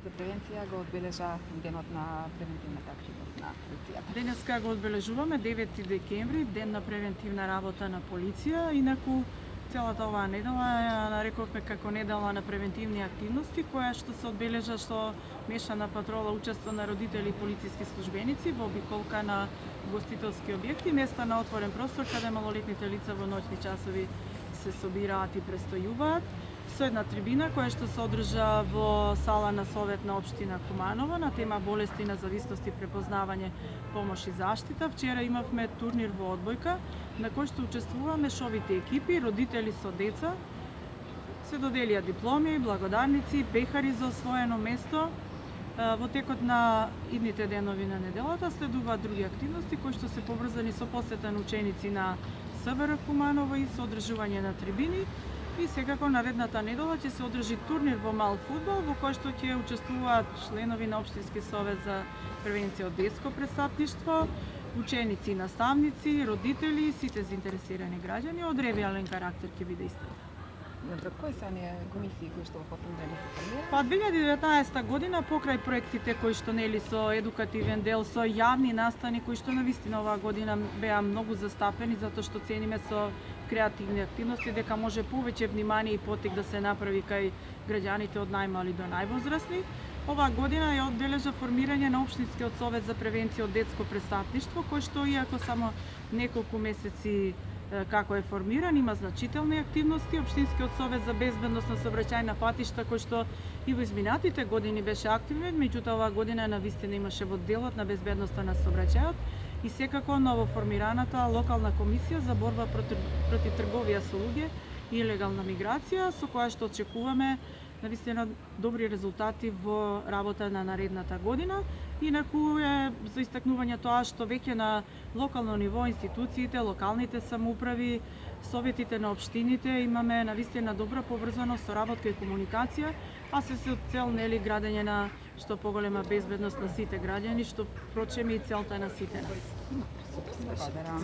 за превенција го одбележа денот на превентивната активност на полицијата. Денеска го одбележуваме 9 декември, ден на превентивна работа на полиција, инаку целата оваа недела ја нарековме како недела на превентивни активности, која што се одбележа што мешана патрола учества на родители и полициски службеници во обиколка на гостителски објекти, места на отворен простор каде малолетните лица во ноќни часови се собираат и престојуваат, со една трибина која што се одржа во сала на Совет на општина Куманово на тема болести на зависност и препознавање, помош и заштита. Вчера имавме турнир во одбојка на кој што учествуваме шовите екипи, родители со деца. Се доделија дипломи, благодарници, пехари за освоено место. Во текот на идните денови на неделата следуваат други активности кои што се поврзани со посета на ученици на СВР Куманово и со одржување на трибини. И секако наредната недела ќе се одржи турнир во мал фудбал во кој што ќе учествуваат членови на Општински совет за превенција од детско престапништво, ученици и наставници, родители, сите заинтересирани граѓани. Од ревијален карактер ќе биде исто. Добро, кои се оние комисии кои што во последно време се формираат? Па 2019 година покрај проектите кои што нели со едукативен дел, со јавни настани кои што навистина оваа година беа многу застапени затоа што цениме со креативни активности дека може повеќе внимание и потик да се направи кај граѓаните од најмали до највозрасни. Оваа година ја одбележа формирање на Општинскиот совет за превенција од детско престапништво, кој што иако само неколку месеци како е формиран, има значителни активности. Општинскиот совет за безбедност на сообраќајна патишта, кој што и во изминатите години беше активен, меѓутоа оваа година навистина имаше во делот на безбедноста на сообраќајот и секако новоформираната локална комисија за борба против трговија со луѓе и илегална миграција, со која што очекуваме навистина добри резултати во работа на наредната година. Инаку е за истакнување тоа што веќе на локално ниво институциите, локалните самоуправи, советите на општините имаме навистина добра поврзаност, соработка и комуникација, а се со цел нели градење на што поголема безбедност на сите граѓани, што впрочем и целта на сите нас. Благодарам.